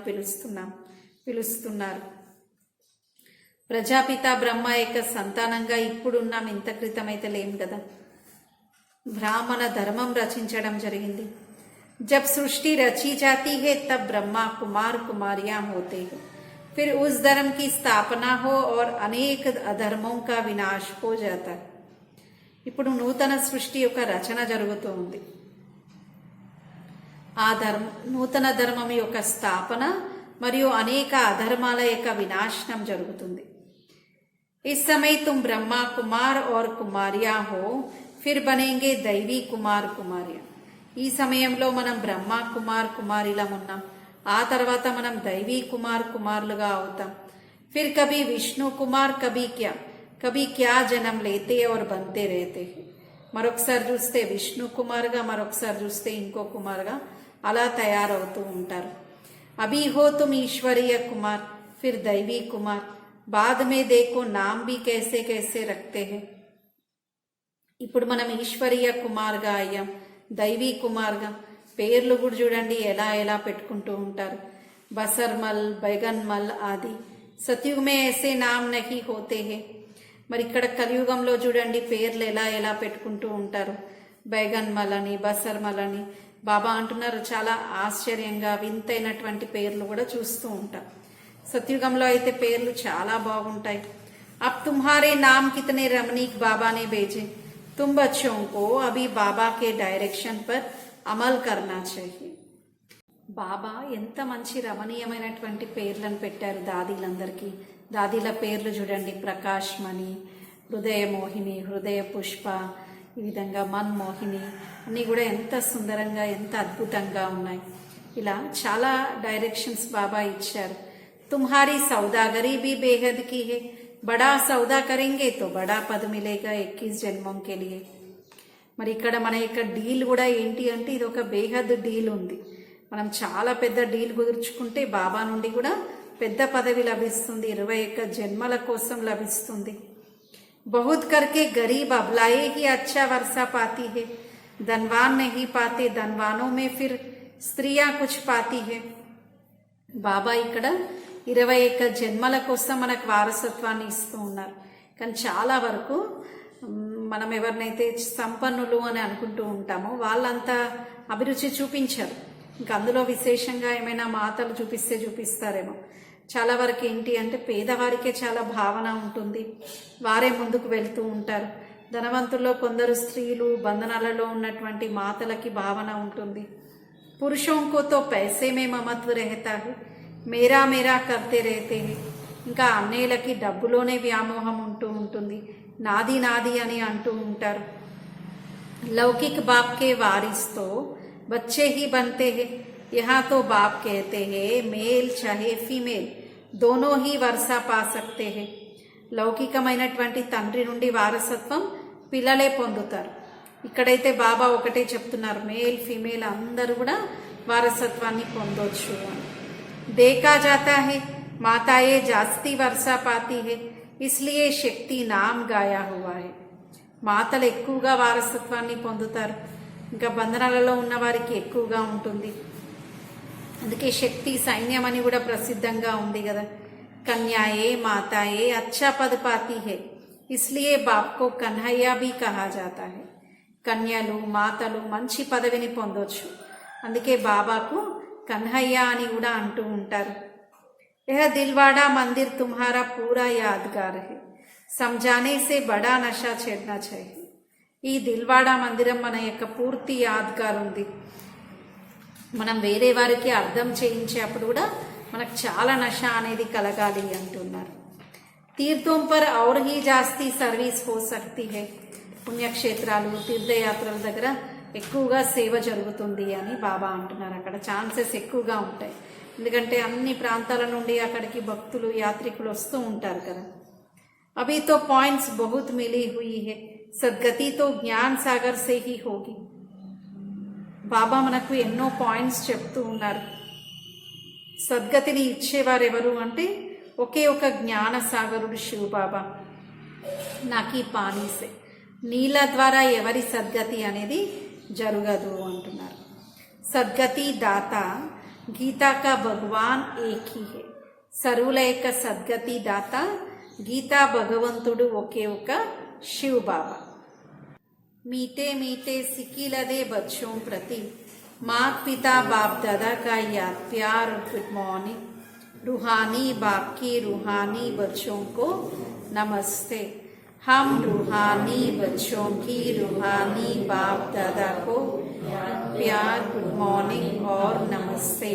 పిలుస్తున్నారు. ప్రజాపిత బ్రహ్మ యొక్క సంతానంగా ఇప్పుడున్నాం, ఇంత క్రితం అయితే లేం కదా. బ్రాహ్మణ ధర్మం రచించడం జరిగింది. जब सृष्टि रची जाती है तब ब्रह्मा कुमार कुमारियां होते हैं. फिर उस धर्म की स्थापना हो और अनेक अधर्मों का विनाश हो जाता है. ఇప్పుడు నూతన సృష్టి యొక్క రచన జరుగుతూ ఉంది. ఆ నూతన ధర్మం యొక్క స్థాపన మరియు అనేక అధర్మాల యొక్క వినాశనం జరుగుతుంది. इस समय तुम ब्रह्मा कुमार और कुमारियां हो फिर बनेंगे दैवी कुमार कुमारियां. ఈ సమయంలో మనం బ్రహ్మ కుమార్ కుమారిలం ఉన్నాం, ఆ తర్వాత మనం దైవీ కుమారులుగా అవుతాం. फिर कभी विष्णु कुमार कभी क्या जन्म लेते और बनते रहते हैं. మరొకసారి చూస్తే విష్ణు కుమార్గా, మరొకసారి చూస్తే ఇంకో కుమార్గా అలా తయారవుతూ ఉంటారు. అభి హో తుమ్ ఈశ్వరీయ కుమార్ ఫిర్ దైవీ కుమార్ బాద్ మే దేఖో నామ్ భీ कैसे कैसे रखते हैं. ఇప్పుడు మనం ఈశ్వరీయ కుమార్గా అయ్యాం, దైవీ కుమార్గా. పేర్లు కూడా చూడండి ఎలా ఎలా పెట్టుకుంటూ ఉంటారు. బసర్మల్, బైగన్మల్ ఆది. సత్యుగ్ మే ऐसे नाम नहीं होते हैं. మరి ఇక్కడ కలియుగంలో చూడండి పేర్లు ఎలా ఎలా పెట్టుకుంటూ ఉంటారు. బైగన్మల్ అని, బసర్మల్ అని. బాబా అంటున్నారు చాలా ఆశ్చర్యంగా వింతైనటువంటి పేర్లు కూడా చూస్తూ ఉంటాం. సత్యుగంలో అయితే పేర్లు చాలా బాగుంటాయి. అబ్ తుమ్హారే నామ్ కితనే రమణీక్ బాబానే भेजे. तुम बच्चों को अभी बाबा के डायरेक्शन पर अमल करना चाहिए. బాబా ఎంత మంచి రమణీయమైనటువంటి పేర్లను పెట్టారు దాదీలందరికీ. దాదీల పేర్లు చూడండి, ప్రకాష్ మణి, హృదయ మోహిని, హృదయ పుష్ప, ఈ విధంగా మన్మోహిని అన్నీ కూడా ఎంత సుందరంగా ఎంత అద్భుతంగా ఉన్నాయి. ఇలా చాలా డైరెక్షన్స్ బాబా ఇచ్చారు. తుమ్హారీ సౌదాగరీ భీ బేహద్ కీ హై. బడా సౌదా కరెంగే తో బడా పద్ మిలేగా 21 జన్మం కే లియే. మరి ఇక్కడ మన యొక్క డీల్ కూడా ఏంటి అంటే ఇది ఒక బేహద్ డీల్ ఉంది. మనం చాలా పెద్ద డీల్ కుదుర్చుకుంటే బాబా నుండి కూడా పెద్ద పదవి లభిస్తుంది, 21 జన్మల కోసం లభిస్తుంది. बहुत करके गरीब अबलाए ही अच्छा वर्षा पाती है, धनवान नहीं पाते, धनवानों में फिर स्त्रियां कुछ पाती है. బాబా ఇక్కడ 21 జన్మల కోసం మనకు వారసత్వాన్ని ఇస్తూ ఉన్నారు. కానీ చాలా వరకు మనం ఎవరినైతే సంపన్నులు అని అనుకుంటూ ఉంటామో వాళ్ళంతా అభిరుచి చూపించారు. ఇంకా అందులో విశేషంగా ఏమైనా మాటలు చూపిస్తారేమో. చాలా వరకు ఏంటి అంటే పేదవారికే చాలా భావన ఉంటుంది, వారే ముందుకు వెళ్తూ ఉంటారు. ధనవంతుల్లో కొందరు స్త్రీలు, బంధనాలలో ఉన్నటువంటి మాతలకి భావన ఉంటుంది. పురుషోं को तो पैसे में ममत्व रहता है, మేరా మేరా కర్తే रहते हैं. ఇంకా అన్నేలకి డబ్బులోనే వ్యామోహం ఉంటూ ఉంటుంది, నాది నాది అని అంటూ ఉంటారు. లౌకిక్ బాప్ కే వారిస్ తో बच्चे ही बनते हैं. यहाँ तो बाप कहते हैं मेल चाहे फीमेल दोनों ही वर्षा पा सकते हैं. లౌకికమైనటువంటి తండ్రి నుండి వారసత్వం పిల్లలే పొందుతారు. ఇక్కడైతే బాబా ఒకటే చెప్తున్నారు, మేల్ ఫీమేల్ అందరూ కూడా వారసత్వాన్ని పొందొచ్చు అని. देखा जाता है माताएं जास्ती वर्षा पाती है, इसलिए शक्ति नाम गाया हुआ है. మాతలు ఎక్కువగా వారసత్వాన్ని పొందుతారు, ఇంకా బంధనాలలో ఉన్న వారికి ఎక్కువగా ఉంటుంది. అందుకే శక్తి సైన్యం అని కూడా ప్రసిద్ధంగా ఉంది కదా. కన్యాయే మాతాయే అచ్చా పద్ పాతి హై, ఇస్లియే బాప్ కో కన్హయ్యా భీ కహా జాతా హై. కన్యలు, మాతలు మంచి పదవిని పొందొచ్చు, అందుకే బాబాకు కన్హయ్య అని కూడా అంటూ ఉంటారు. యహ దిల్వాడా మందిర్ తుమ్హారా పూరా యాద్గార్ హై, సమజానే సే బడా నషా చెడ్నా చాహియే. ఈ దిల్వాడా మందిరం మన యొక్క పూర్తి యాద్గార్ ఉంది. మనం వేరే వారికి అర్థం చేయించేప్పుడు కూడా మనకు చాలా నష అనేది కలగాలి అంటున్నారు. తీర్థం పర్ ఔర్ హీ జాస్తి సర్వీస్ హో సక్తి హై. పుణ్యక్షేత్రాలు, తీర్థయాత్రల దగ్గర ఎక్కువగా సేవ జరుగుతుంది అని బాబా అంటున్నారు. అక్కడ ఛాన్సెస్ ఎక్కువగా ఉంటాయి, ఎందుకంటే అన్ని ప్రాంతాల నుండి అక్కడికి భక్తులు, యాత్రికులు వస్తూ ఉంటారు కదా. అభి తో పాయింట్స్ బహుత్ మిలీ హుయి హై, సద్గతి తో జ్ఞాన్ సాగర్ సే హీ హోగి. బాబా మనకు ఎన్నో పాయింట్స్ చెప్తూ ఉన్నారు. సద్గతిని ఇచ్చేవారు ఎవరు అంటే ఒకే ఒక జ్ఞాన సాగరుడు శివ బాబా. నాకీ పానీసే, నీళ్ళ ద్వారా ఎవరి సద్గతి అనేది జరగదు అంటున్నారు. సద్గతి దాత గీతా కా భగవాన్ ఏక్ హీ హై. సర్వుల యొక్క సద్గతి దాత గీతా భగవంతుడు ఒకే ఒక शिव बाबा. मीठे मीठे सिकीलदे बच्चों प्रति माँ पिता बाप दादा का याद प्यार और गुड मॉर्निंग. रूहानी बाप की रूहानी बच्चों को नमस्ते. हम रूहानी बच्चों की रूहानी बाप दादा को प्यार, गुड मॉर्निंग और नमस्ते.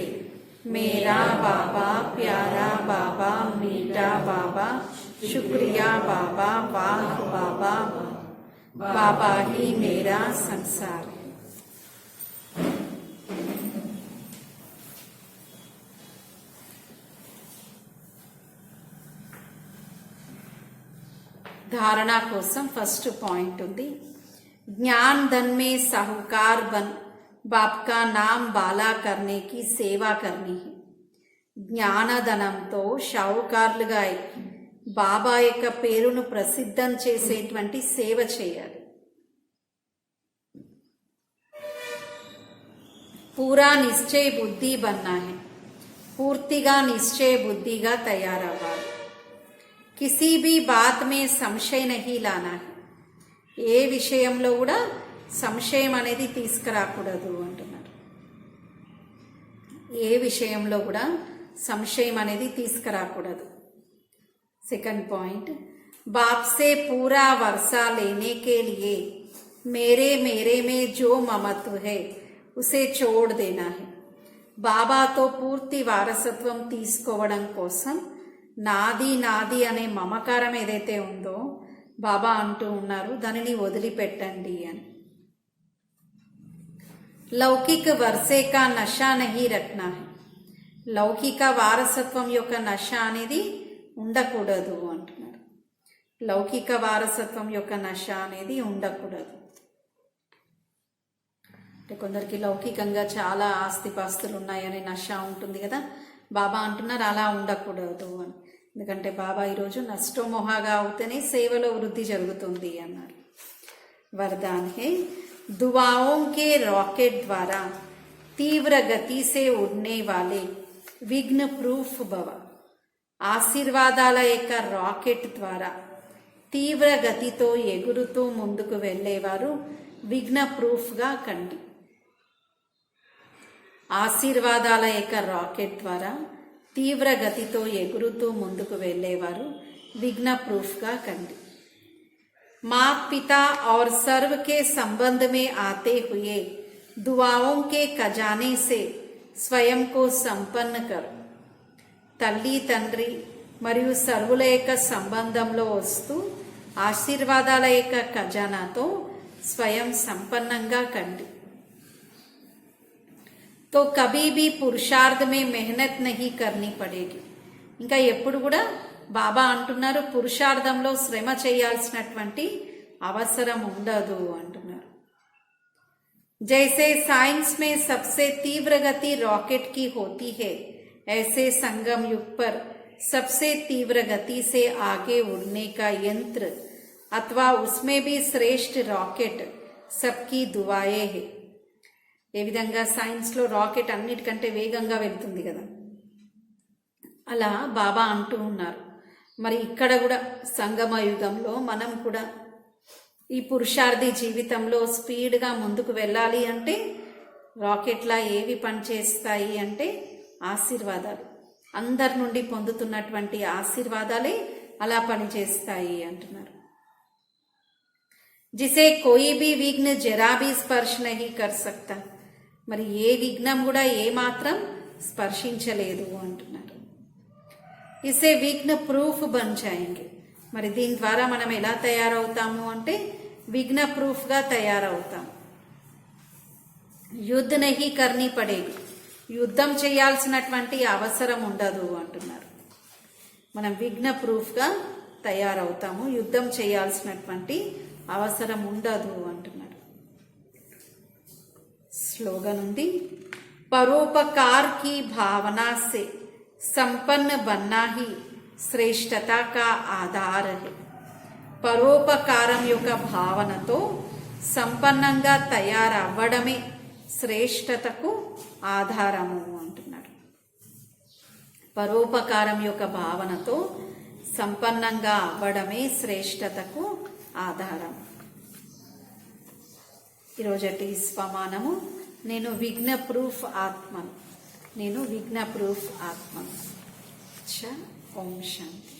मेरा बाबा, प्यारा बाबा, मीठा बाबा, शुक्रिया बाबा, वाह बाबा, बाबा ही मेरा संसार है. धारणा कोसम फर्स्ट पॉइंट ఉంది. ज्ञान धन में साहूकार बन बाप का नाम बाला करने की सेवा करनी है. జ్ఞానధనంతో షావుకార్లుగా అయి బాబా యొక్క పేరును ప్రసిద్ధం చేసేటువంటి సేవ చేయాలి. పూరా నిశ్చయ బుద్ధి బన్నా హై, పూర్తిగా నిశ్చయ బుద్ధిగా తయారవ్వాలి. కిసీ భీ బాత్ మే సంశయ నహీ లానా హై, ఏ విషయంలో కూడా సంశయం అనేది తీసుకురాకూడదు అంటున్నారు. ఏ విషయంలో కూడా సంశయం అనేది తీసుకురాకూడదు. सेकंड पॉइंट, बाप से पूरा वर्षा लेने के लिए मेरे मेरे में जो ममत्व है उसे छोड़ देना है. బాబాతో పూర్తి వారసత్వం తీసుకోవడం కోసం నాది నాది అనే మమకారం ఏదైతే ఉందో బాబా అంటూ ఉన్నారు, దానిని వదిలిపెట్టండి అని. లౌకిక వర్షే కా నషా నహీ రఖనా హై, లౌకిక వారసత్వం యొక్క నష అనేది ఉండకూడదు అంటున్నారు. లౌకిక వారసత్వం యొక్క నష అనేది ఉండకూడదు. అంటే కొందరికి లౌకికంగా చాలా ఆస్తిపాస్తులు ఉన్నాయనే నష ఉంటుంది కదా, బాబా అంటున్నారు అలా ఉండకూడదు అని. ఎందుకంటే బాబా ఈరోజు నష్టమోహాగా అవుతేనే సేవలో వృద్ధి జరుగుతుంది అన్నారు. వరదాన్ హే, दुआओं के रॉकेट द्वारा तीव्र गति से उड़ने वाले विघ्न प्रूफ भव. ఆశీర్వాదాల యొక్క రాకెట్ ద్వారా తీవ్ర గతితో ఎగురుతూ ముందుకు వెళ్ళేవారు విఘ్న ప్రూఫ్గా కండి. ఆశీర్వాదాల యొక్క రాకెట్ ద్వారా తీవ్ర గతితో ఎగురుతూ ముందుకు వెళ్ళేవారు విఘ్న ప్రూఫ్గా కండి. माता पिता और सर्व के संबंध में आते हुए दुआओं के खजाने से स्वयं को संपन्न कर. తల్లి తండ్రి మరియు సర్వుల యొక్క సంబంధంలో వస్తూ ఆశీర్వాదాల యొక్క ఖజానాతో స్వయం సంపన్నంగా కండి. तो कभी भी पुरुषार्थ में मेहनत नहीं करनी पड़ेगी. ఇంకా ఎప్పుడు కూడా బాబా అంటున్నారు పురుషార్థంలో శ్రమ చేయాల్సినటువంటి అవసరం ఉండదు అంటున్నారు. जैसे साइंस में सबसे तीव्र गति रॉकेट की होती है, ऐसे संगम युग पर सबसे तीव्र गति से आगे उड़ने का यंत्र अथवा उसमें भी श्रेष्ठ रॉकेट सबकी दुआएं है. ఏ విధంగా సైన్స్లో రాకెట్ అన్నిటికంటే వేగంగా వెళ్తుంది కదా, అలా బాబా అంటూ ఉన్నారు. మరి ఇక్కడ కూడా సంగమ యుగంలో మనం కూడా ఈ పురుషార్థి జీవితంలో స్పీడ్గా ముందుకు వెళ్ళాలి అంటే రాకెట్లా ఏవి పనిచేస్తాయి అంటే ఆశీర్వాదాలు. అందరి నుండి పొందుతున్నటువంటి ఆశీర్వాదాలే అలా పనిచేస్తాయి అంటున్నారు. జిసే కోయి భీ విఘ్న జరా భీ స్పర్శ నహీ కర్ సక్తా, మరి ఏ విఘ్నం కూడా ఏ మాత్రం స్పర్శించలేదు అంటున్నారు. ఇసే విఘ్న ప్రూఫ్ బన్ జాయేంగే. మరి దీని ద్వారా మనం ఎలా తయారవుతాము అంటే విఘ్న ప్రూఫ్గా తయారవుతాం. యుద్ధ నహీ కర్నీ పడేగి, యుద్ధం చేయాల్సినటువంటి అవసరం ఉండదు అంటున్నారు. మనం విఘ్న ప్రూఫ్గా తయారవుతాము, యుద్ధం చేయాల్సినటువంటి అవసరం ఉండదు అంటున్నారు. స్లోగన్ ఉంది, పరోపకార్ की भावना से संपन्न बनना ही श्रेष्ठता का आधार है. పరోపకారం యొక్క భావనతో సంపన్నంగా తయారవ్వడమే శ్రేష్టతకు ఆధారము అంటున్నారు. పరోపకారం యొక్క భావనతో సంపన్నంగా అవ్వడమే శ్రేష్టతకు ఆధారం. ఈరోజటి స్వమానము, నేను విఘ్న ప్రూఫ్ ఆత్మను, నేను విఘ్న ప్రూఫ్ ఆత్మను. ఓం శాంతి.